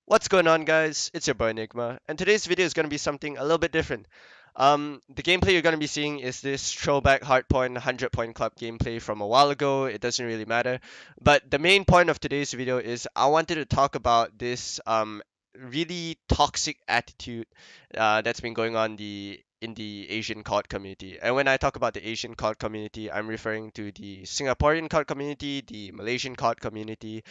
What's going on, guys? It's your boy Enigma, and today's video is going to be something a little bit different. The gameplay you're going to be seeing is this throwback hardpoint 100 point club gameplay from a while ago. It doesn't really matter, but the main point of today's video is I wanted to talk about this really toxic attitude that's been going on in the Asian COD community. And when I talk about the Asian COD community, I'm referring to the Singaporean COD community, the Malaysian COD community,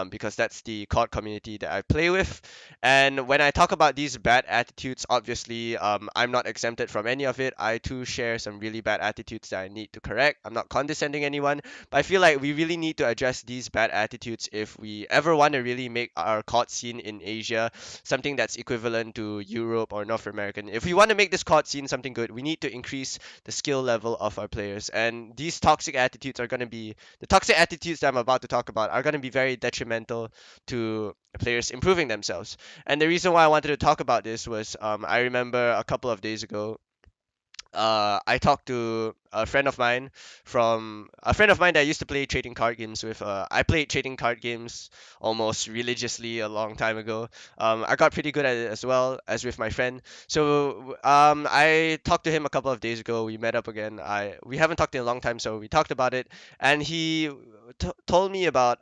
because that's the COD community that I play with. And when I talk about these bad attitudes, obviously, I'm not exempted from any of it. I too share some really bad attitudes that I need to correct. I'm not condescending anyone, but I feel like we really need to address these bad attitudes if we ever want to really make our COD scene in Asia something that's equivalent to Europe or North American. If we want to make this COD scene something good, we need to increase the skill level of our players. And these toxic attitudes are going to be the toxic attitudes that I'm about to talk about are going to be very detrimental to players improving themselves. And the reason why I wanted to talk about this was I remember a couple of days ago I talked to a friend of mine that I used to play trading card games with. I played trading card games almost religiously a long time ago. I got pretty good at it as well as with my friend. So I talked to him a couple of days ago. We met up again. We haven't talked in a long time, so we talked about it, and he told me about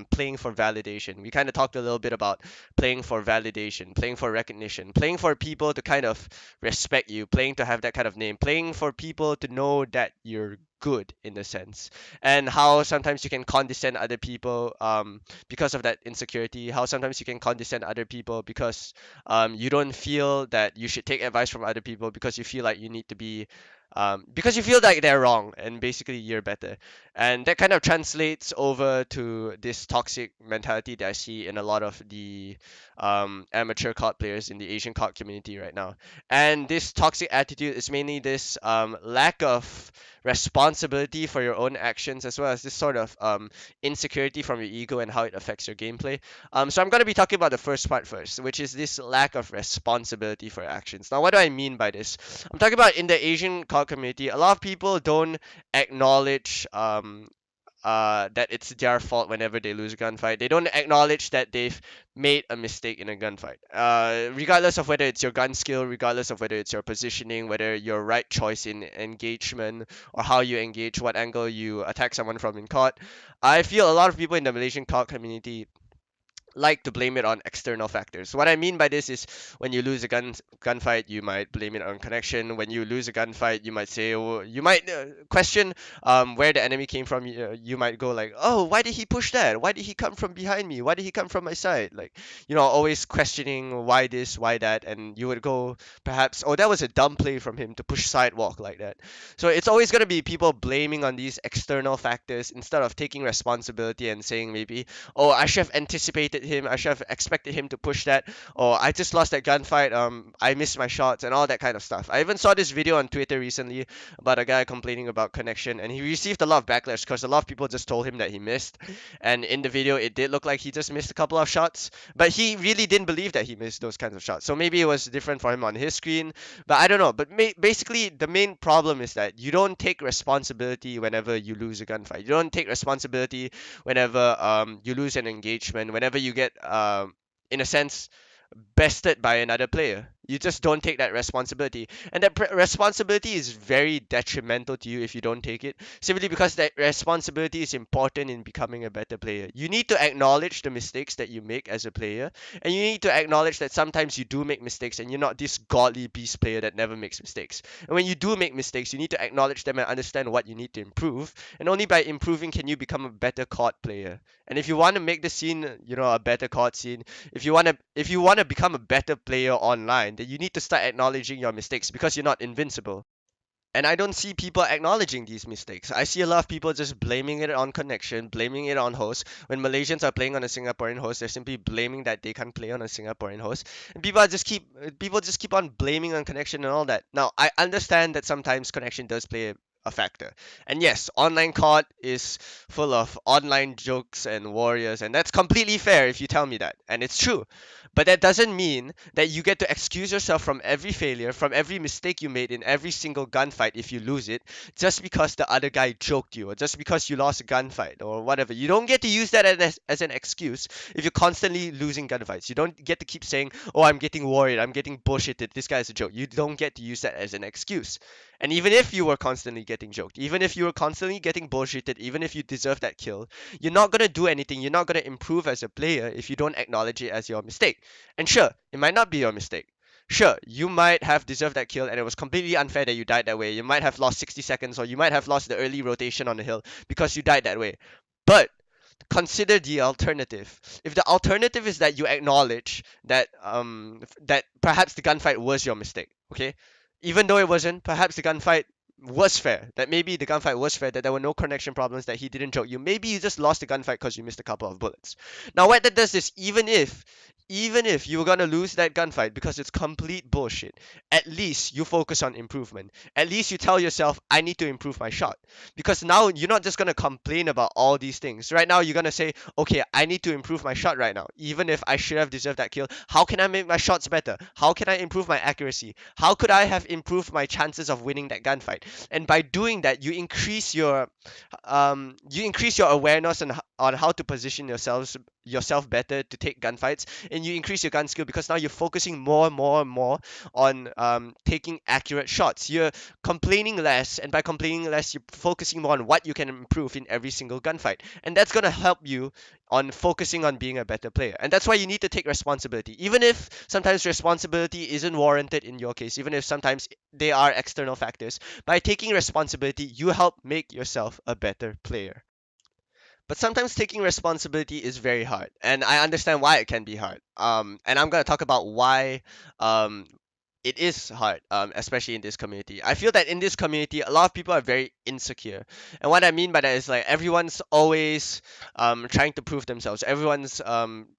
playing for validation. We kind of talked a little bit about playing for validation, playing for recognition, playing for people to kind of respect you, playing to have that kind of name, playing for people to know that you're good in a sense, and how sometimes you can condescend other people because of that insecurity, how sometimes you can condescend other people because you don't feel that you should take advice from other people because you feel like you need to be because you feel like they're wrong and basically you're better. And that kind of translates over to this toxic mentality that I see in a lot of the amateur COD players in the Asian COD community right now. And this toxic attitude is mainly this lack of responsibility for your own actions, as well as this sort of insecurity from your ego and how it affects your gameplay. So I'm going to be talking about the first part first, which is this lack of responsibility for actions. Now, what do I mean by this? I'm talking about in the Asian COD community, a lot of people don't acknowledge that it's their fault whenever they lose a gunfight. They don't acknowledge that they've made a mistake in a gunfight. Regardless of whether it's your gun skill, regardless of whether it's your positioning, whether your right choice in engagement or how you engage, what angle you attack someone from in COD. I feel a lot of people in the Malaysian COD community like to blame it on external factors. What I mean by this is when you lose a gunfight, you might blame it on connection. When you lose a gunfight, you might say, oh, you might question where the enemy came from. You might go like, oh, why did he push that? Why did he come from behind me? Why did he come from my side? Like, always questioning why this, why that, and you would go perhaps, oh, that was a dumb play from him to push sidewalk like that. So it's always gonna be people blaming on these external factors instead of taking responsibility and saying maybe, oh, I should have anticipated him. I should have expected him to push that. Or I just lost that gunfight. I missed my shots and all that kind of stuff. I even saw this video on Twitter recently about a guy complaining about connection, and he received a lot of backlash because a lot of people just told him that he missed. And in the video, it did look like he just missed a couple of shots, but he really didn't believe that he missed those kinds of shots. So maybe it was different for him on his screen, but I don't know. But basically, the main problem is that you don't take responsibility whenever you lose a gunfight. You don't take responsibility whenever you lose an engagement, whenever you get in a sense bested by another player. You just don't take that responsibility, and that responsibility is very detrimental to you if you don't take it. Simply because that responsibility is important in becoming a better player. You need to acknowledge the mistakes that you make as a player, and you need to acknowledge that sometimes you do make mistakes, and you're not this godly beast player that never makes mistakes. And when you do make mistakes, you need to acknowledge them and understand what you need to improve. And only by improving can you become a better COD player. And if you want to make the scene, a better COD scene, if you want to become a better player online, then you need to start acknowledging your mistakes because you're not invincible. And I don't see people acknowledging these mistakes. I see a lot of people just blaming it on connection, blaming it on host. When Malaysians are playing on a Singaporean host, they're simply blaming that they can't play on a Singaporean host. And people just keep on blaming on connection and all that. Now, I understand that sometimes connection does play a factor. And yes, online COD is full of online jokes and warriors, and that's completely fair if you tell me that, and it's true. But that doesn't mean that you get to excuse yourself from every failure, from every mistake you made in every single gunfight if you lose it, just because the other guy joked you, or just because you lost a gunfight, or whatever. You don't get to use that as an excuse if you're constantly losing gunfights. You don't get to keep saying, oh, I'm getting worried, I'm getting bullshitted, this guy's a joke. You don't get to use that as an excuse. And even if you were constantly getting joked, even if you were constantly getting bullshitted, even if you deserve that kill, you're not gonna do anything, you're not gonna improve as a player if you don't acknowledge it as your mistake. And sure, it might not be your mistake. Sure, you might have deserved that kill and it was completely unfair that you died that way. You might have lost 60 seconds or you might have lost the early rotation on the hill because you died that way. But consider the alternative. If the alternative is that you acknowledge that perhaps the gunfight was your mistake, okay? Even though it wasn't, perhaps the gunfight was fair. That maybe the gunfight was fair, that there were no connection problems, that he didn't choke you. Maybe you just lost the gunfight because you missed a couple of bullets. Now what that does is even if you were gonna lose that gunfight because it's complete bullshit, at least you focus on improvement. At least you tell yourself, I need to improve my shot. Because now you're not just gonna complain about all these things. Right now you're gonna say, okay, I need to improve my shot right now. Even if I should have deserved that kill, how can I make my shots better? How can I improve my accuracy? How could I have improved my chances of winning that gunfight? And by doing that, you increase your awareness on how to position yourself better to take gunfights, and you increase your gun skill because now you're focusing more and more and more on taking accurate shots. You're complaining less, and by complaining less, you're focusing more on what you can improve in every single gunfight, and that's gonna help you on focusing on being a better player. And that's why you need to take responsibility, even if sometimes responsibility isn't warranted in your case, even if sometimes they are external factors. By taking responsibility, you help make yourself a better player. But sometimes taking responsibility is very hard, and I understand why it can be hard. And I'm gonna talk about why um, it is hard, especially in this community. I feel that in this community, a lot of people are very insecure, and what I mean by that is like everyone's always trying to prove themselves. Everyone's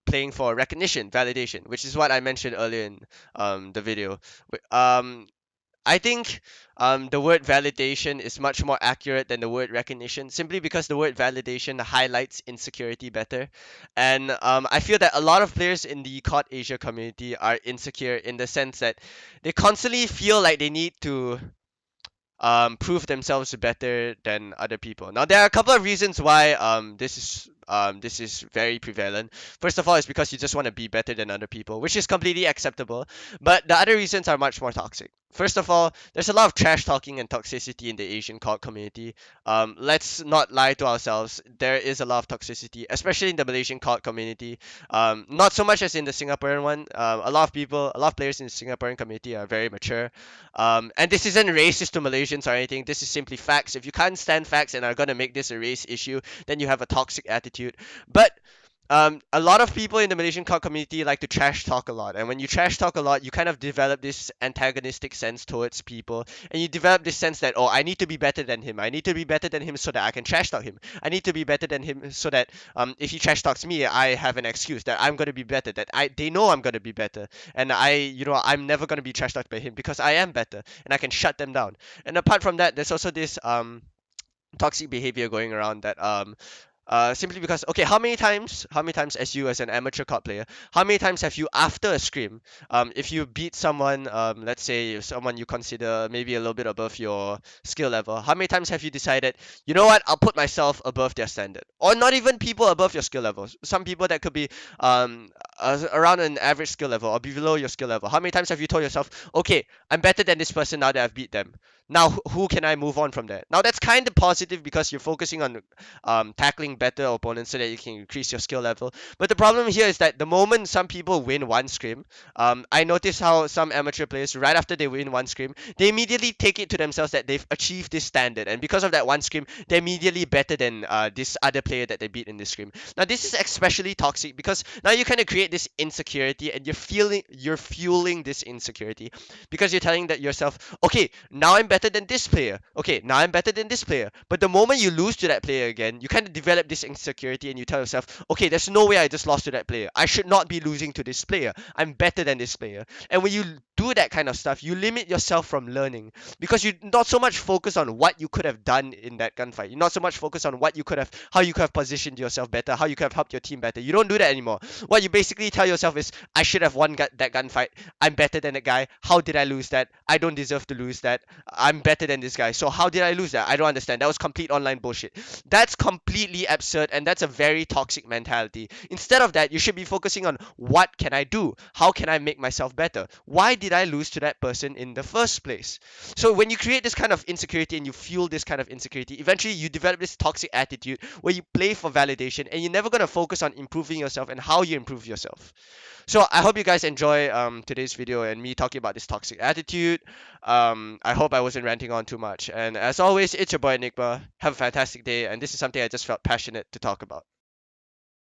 playing for recognition, validation, which is what I mentioned earlier in the video. I think the word validation is much more accurate than the word recognition, simply because the word validation highlights insecurity better. And I feel that a lot of players in the COD Asia community are insecure in the sense that they constantly feel like they need to prove themselves better than other people. Now, there are a couple of reasons why this is very prevalent. First of all, it's because you just want to be better than other people, which is completely acceptable. But the other reasons are much more toxic. First of all, there's a lot of trash talking and toxicity in the Asian COD community. Let's not lie to ourselves. There is a lot of toxicity, especially in the Malaysian COD community. Not so much as in the Singaporean one. A lot of players in the Singaporean community are very mature. And this isn't racist to Malaysians or anything. This is simply facts. If you can't stand facts and are gonna make this a race issue, then you have a toxic attitude. But a lot of people in the Malaysian COD community like to trash talk a lot, and when you trash talk a lot, you kind of develop this antagonistic sense towards people, and you develop this sense that, oh, I need to be better than him. I need to be better than him so that I can trash talk him. I need to be better than him so that if he trash talks me, I have an excuse that I'm gonna be better. That they know I'm gonna be better, and I'm never gonna be trash talked by him because I am better, and I can shut them down. And apart from that, there's also this toxic behavior going around that simply because, okay, how many times as you as an amateur COD player, how many times have you after a scrim, if you beat someone, let's say someone you consider maybe a little bit above your skill level, how many times have you decided, you know what, I'll put myself above their standard? Or not even people above your skill levels, some people that could be around an average skill level or below your skill level. How many times have you told yourself, okay, I'm better than this person now that I've beat them? Now who can I move on from there? Now that's kind of positive because you're focusing on tackling better opponents so that you can increase your skill level. But the problem here is that the moment some people win one scrim, I notice how some amateur players, right after they win one scrim, they immediately take it to themselves that they've achieved this standard, and because of that one scrim, they're immediately better than this other player that they beat in this scrim. Now this is especially toxic because now you kind of create this insecurity, and you're fueling this insecurity because you're telling that yourself, okay, now I'm better than this player. Okay, now I'm better than this player. But the moment you lose to that player again, you kind of develop develop this insecurity and you tell yourself, okay, there's no way I just lost to that player. I should not be losing to this player. I'm better than this player. And when you do that kind of stuff, you limit yourself from learning because you're not so much focused on what you could have done in that gunfight. You're not so much focused on what you could have, how you could have positioned yourself better, how you could have helped your team better. You don't do that anymore. What you basically tell yourself is, I should have won that gunfight. I'm better than that guy. How did I lose that? I don't deserve to lose that. I'm better than this guy. So how did I lose that? I don't understand. That was complete online bullshit. That's completely absurd and that's a very toxic mentality. Instead of that, you should be focusing on what can I do? How can I make myself better? Why did I lose to that person in the first place? So when you create this kind of insecurity and you fuel this kind of insecurity, eventually you develop this toxic attitude where you play for validation and you're never going to focus on improving yourself and how you improve yourself. So I hope you guys enjoy today's video and me talking about this toxic attitude. I hope I wasn't ranting on too much. And as always, it's your boy Enigma. Have a fantastic day. And this is something I just felt passionate to talk about.